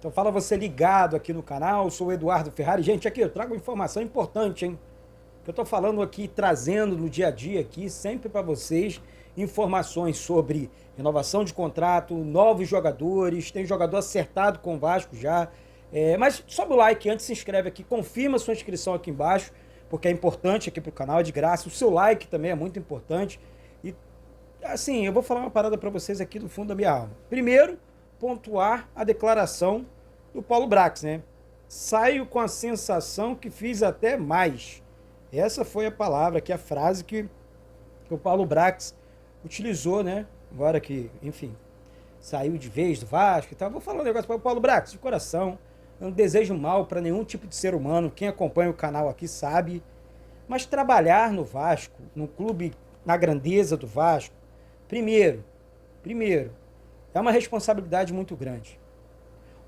Então fala você ligado aqui no canal, sou o Eduardo Ferrari. Gente, aqui eu trago informação importante, hein? Que eu tô falando aqui, trazendo no dia a dia aqui, sempre para vocês, informações sobre renovação de contrato, novos jogadores, tem jogador acertado com o Vasco já. Mas sobe o like antes, se inscreve aqui, confirma sua inscrição aqui embaixo, porque é importante aqui pro canal, é de graça. O seu like também é muito importante. E assim, eu vou falar uma parada para vocês aqui do fundo da minha alma. Primeiro, pontuar a declaração do Paulo Brax, né? Saio com a sensação que fiz até mais. Essa foi a palavra, que a frase que o Paulo Brax utilizou, né? Agora que, enfim, saiu de vez do Vasco e tal. Vou falar um negócio para o Paulo Brax, de coração. Eu não desejo mal para nenhum tipo de ser humano. Quem acompanha o canal aqui sabe. Mas trabalhar no Vasco, no clube, na grandeza do Vasco, primeiro, é uma responsabilidade muito grande.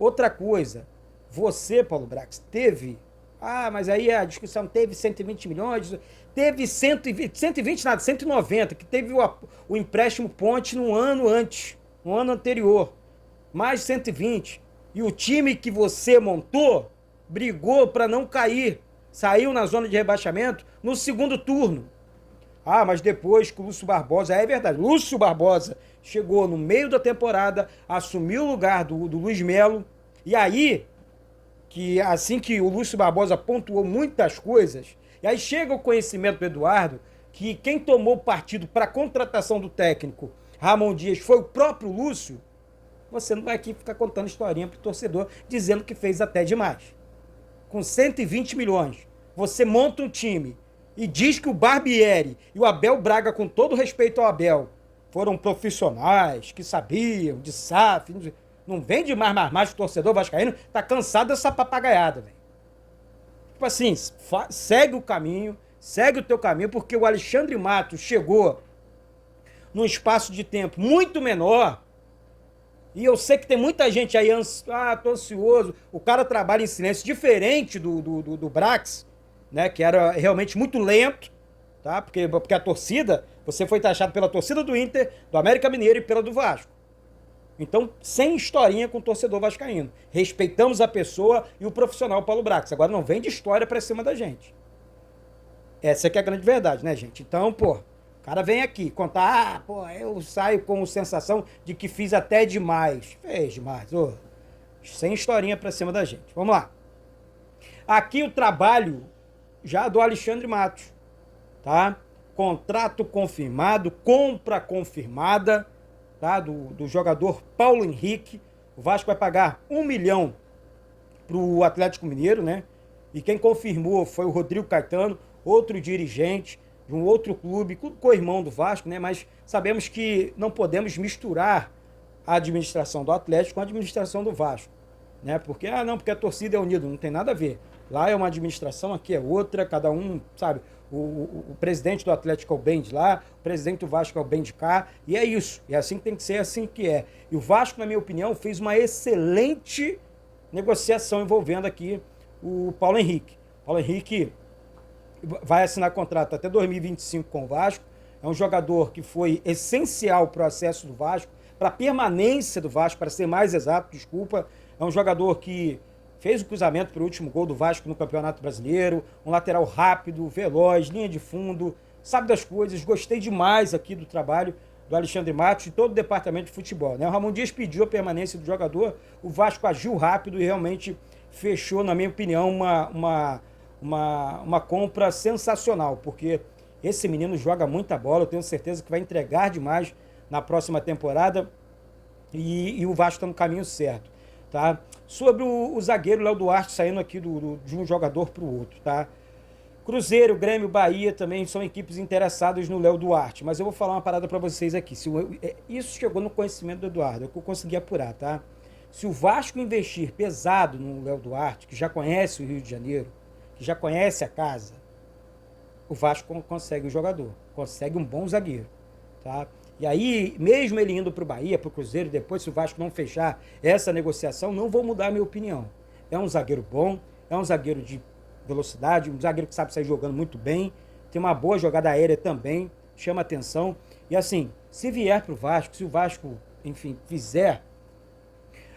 Outra coisa, você, Paulo Brax, teve... mas aí a discussão teve 120 milhões, teve 120 nada, 190, que teve o empréstimo ponte no ano antes, no ano anterior, mais 120. E o time que você montou brigou para não cair, saiu na zona de rebaixamento no segundo turno. Mas depois que o Lúcio Barbosa, é verdade, Lúcio Barbosa chegou no meio da temporada, assumiu o lugar do Luiz Melo, e aí, que assim que o Lúcio Barbosa pontuou muitas coisas, e aí chega o conhecimento do Eduardo, que quem tomou partido para a contratação do técnico Ramon Dias foi o próprio Lúcio, você não vai aqui ficar contando historinha pro torcedor, dizendo que fez até demais. Com 120 milhões, você monta um time e diz que o Barbieri e o Abel Braga, com todo respeito ao Abel, foram profissionais, que sabiam de SAF. Não vem de mais, o torcedor vascaíno tá cansado dessa papagaiada, velho. Tipo assim, segue o caminho, segue o teu caminho, porque o Alexandre Matos chegou num espaço de tempo muito menor, e eu sei que tem muita gente aí, tô ansioso, o cara trabalha em silêncio, diferente do Brax, né, que era realmente muito lento, tá? Porque a torcida, você foi taxado pela torcida do Inter, do América Mineiro e pela do Vasco. Então, sem historinha com o torcedor vascaíno. Respeitamos a pessoa e o profissional Paulo Brax. Agora não vem de história pra cima da gente. Essa que é a grande verdade, né, gente? Então, o cara vem aqui contar, eu saio com sensação de que fiz até demais. Fez demais, sem historinha pra cima da gente. Vamos lá. Aqui o trabalho já do Alexandre Matos, tá? Contrato confirmado, compra confirmada, tá? Do jogador Paulo Henrique. O Vasco vai pagar 1 milhão pro Atlético Mineiro, né? E quem confirmou foi o Rodrigo Caetano, outro dirigente de um outro clube, co-irmão do Vasco, né? Mas sabemos que não podemos misturar a administração do Atlético com a administração do Vasco, né? Porque, porque a torcida é unida, não tem nada a ver. Lá é uma administração, aqui é outra, cada um, sabe? O presidente do Atlético é o bem de lá, o presidente do Vasco é o bem de cá, e é isso. É assim que tem que ser, é assim que é. E o Vasco, na minha opinião, fez uma excelente negociação envolvendo aqui o Paulo Henrique. Paulo Henrique vai assinar contrato até 2025 com o Vasco. É um jogador que foi essencial para o acesso do Vasco, para a permanência do Vasco, para ser mais exato, desculpa. É um jogador que fez o cruzamento para o último gol do Vasco no Campeonato Brasileiro, um lateral rápido, veloz, linha de fundo, sabe das coisas. Gostei demais aqui do trabalho do Alexandre Matos e todo o departamento de futebol, né? O Ramon Dias pediu a permanência do jogador, o Vasco agiu rápido e realmente fechou, na minha opinião, uma compra sensacional, porque esse menino joga muita bola, eu tenho certeza que vai entregar demais na próxima temporada e o Vasco está no caminho certo, tá? Sobre o zagueiro Léo Duarte saindo aqui de um jogador para o outro, tá? Cruzeiro, Grêmio, Bahia também são equipes interessadas no Léo Duarte, mas eu vou falar uma parada para vocês aqui. Isso chegou no conhecimento do Eduardo, é o que eu consegui apurar, tá? Se o Vasco investir pesado no Léo Duarte, que já conhece o Rio de Janeiro, que já conhece a casa, o Vasco consegue o jogador, consegue um bom zagueiro, tá? E aí, mesmo ele indo para o Bahia, para o Cruzeiro, depois se o Vasco não fechar essa negociação, não vou mudar a minha opinião. É um zagueiro bom, é um zagueiro de velocidade, um zagueiro que sabe sair jogando muito bem, tem uma boa jogada aérea também, chama atenção. E assim, se vier para o Vasco, se o Vasco, enfim, fizer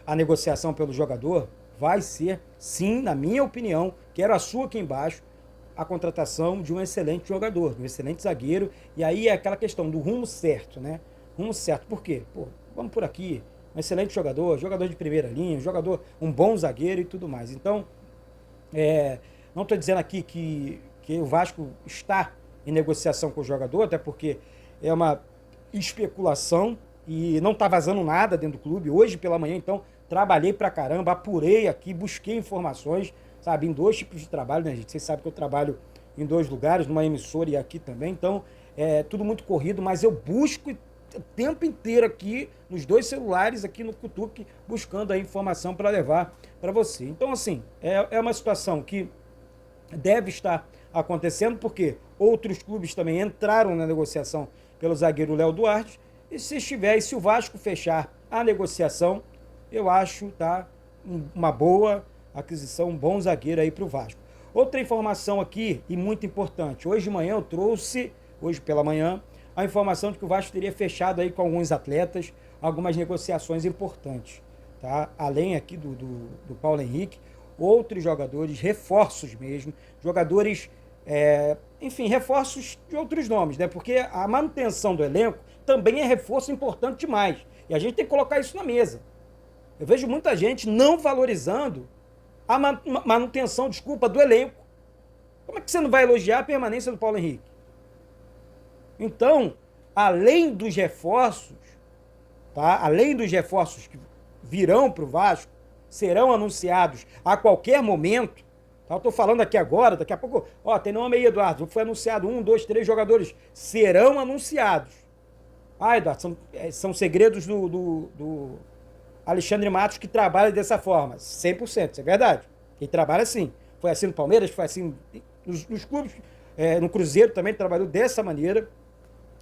a negociação pelo jogador, vai ser, sim, na minha opinião, quero a sua aqui embaixo, a contratação de um excelente jogador, de um excelente zagueiro. E aí é aquela questão do rumo certo, né? Rumo certo. Por quê? Pô, vamos por aqui. Um excelente jogador, jogador de primeira linha, um bom zagueiro e tudo mais. Então, não estou dizendo aqui que o Vasco está em negociação com o jogador, até porque é uma especulação e não está vazando nada dentro do clube. Hoje pela manhã, então, trabalhei pra caramba, apurei aqui, busquei informações, sabe, em 2 tipos de trabalho, né, gente? Vocês sabem que eu trabalho em 2 lugares, numa emissora e aqui também, então é tudo muito corrido, mas eu busco o tempo inteiro aqui, nos 2 celulares, aqui no Cutuque, buscando a informação para levar para você. Então, assim, é uma situação que deve estar acontecendo, porque outros clubes também entraram na negociação pelo zagueiro Léo Duarte, e se o Vasco fechar a negociação, eu acho, tá, uma boa aquisição, um bom zagueiro aí para o Vasco. Outra informação aqui, e muito importante, hoje de manhã eu trouxe, hoje pela manhã, a informação de que o Vasco teria fechado aí com alguns atletas, algumas negociações importantes, tá? Além aqui do Paulo Henrique, outros jogadores, reforços mesmo, jogadores, enfim, reforços de outros nomes, né? Porque a manutenção do elenco também é reforço importante demais, e a gente tem que colocar isso na mesa. Eu vejo muita gente não valorizando a manutenção, do elenco. Como é que você não vai elogiar a permanência do Paulo Henrique? Então, além dos reforços, tá? Além dos reforços que virão para o Vasco, serão anunciados a qualquer momento, tá? Eu estou falando aqui agora, daqui a pouco, tem nome aí, Eduardo, foi anunciado 1, 2, 3 jogadores, serão anunciados. Eduardo, são segredos do Alexandre Matos, que trabalha dessa forma. 100%, isso é verdade. Ele trabalha assim. Foi assim no Palmeiras, foi assim nos clubes, no Cruzeiro também trabalhou dessa maneira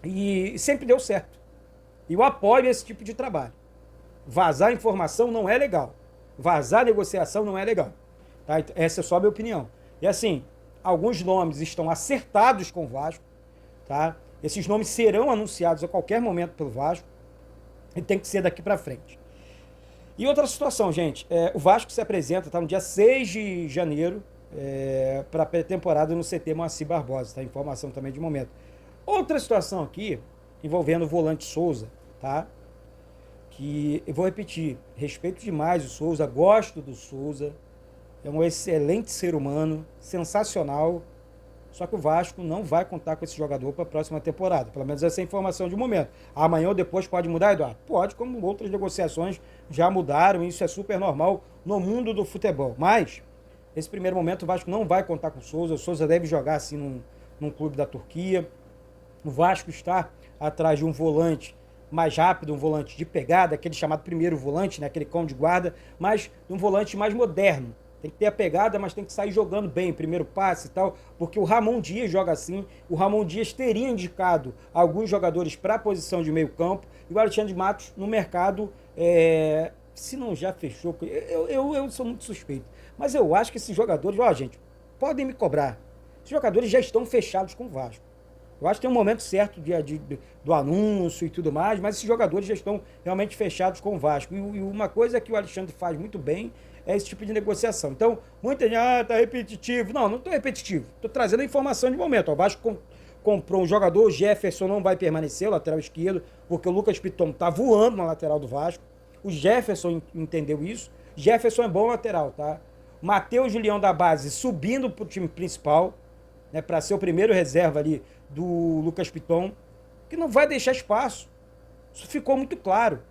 e sempre deu certo. E eu apoio esse tipo de trabalho. Vazar informação não é legal. Vazar negociação não é legal. Tá? Essa é só a minha opinião. E assim, alguns nomes estão acertados com o Vasco, tá? Esses nomes serão anunciados a qualquer momento pelo Vasco e tem que ser daqui para frente. E outra situação, gente, o Vasco se apresenta, tá, no dia 6 de janeiro, para a pré-temporada no CT Moacir Barbosa, tá? Informação também de momento. Outra situação aqui, envolvendo o volante Souza, tá? Que eu vou repetir, respeito demais o Souza, gosto do Souza, é um excelente ser humano, sensacional, só que o Vasco não vai contar com esse jogador para a próxima temporada. Pelo menos essa é a informação de momento. Amanhã ou depois pode mudar, Eduardo? Pode, como outras negociações já mudaram. Isso é super normal no mundo do futebol. Mas, nesse primeiro momento, o Vasco não vai contar com o Souza. O Souza deve jogar assim num clube da Turquia. O Vasco está atrás de um volante mais rápido, um volante de pegada, aquele chamado primeiro volante, né? Aquele cão de guarda, mas um volante mais moderno. Tem que ter a pegada, mas tem que sair jogando bem, primeiro passe e tal, porque o Ramon Dias joga assim. O Ramon Dias teria indicado alguns jogadores para a posição de meio campo, e o Alexandre Matos no mercado, se não já fechou, eu sou muito suspeito, mas eu acho que esses jogadores, gente, podem me cobrar, esses jogadores já estão fechados com o Vasco. Eu acho que tem um momento certo do anúncio e tudo mais, mas esses jogadores já estão realmente fechados com o Vasco. E uma coisa que o Alexandre faz muito bem é esse tipo de negociação. Então, muita gente, tá repetitivo. Não estou repetitivo. Estou trazendo a informação de momento. O Vasco comprou um jogador, o Jefferson não vai permanecer, o lateral esquerdo, porque o Lucas Piton está voando na lateral do Vasco. O Jefferson entendeu isso. Jefferson é bom lateral, tá? Matheus Julião da base subindo para o time principal, né, para ser o primeiro reserva ali do Lucas Piton, que não vai deixar espaço. Isso ficou muito claro.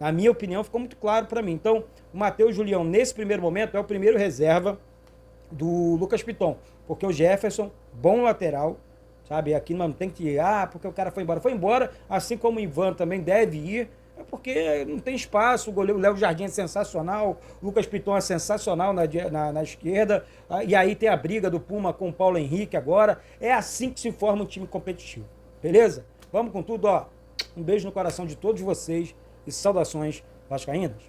Na minha opinião, ficou muito claro para mim. Então, o Matheus Julião, nesse primeiro momento, é o primeiro reserva do Lucas Piton. Porque o Jefferson, bom lateral, sabe? Aqui não tem que ir, porque o cara foi embora. Foi embora, assim como o Ivan também deve ir, porque não tem espaço. O goleiro Léo Jardim é sensacional, o Lucas Piton é sensacional na esquerda, e aí tem a briga do Puma com o Paulo Henrique agora. É assim que se forma um time competitivo, beleza? Vamos com tudo, Um beijo no coração de todos vocês e saudações vascaínas.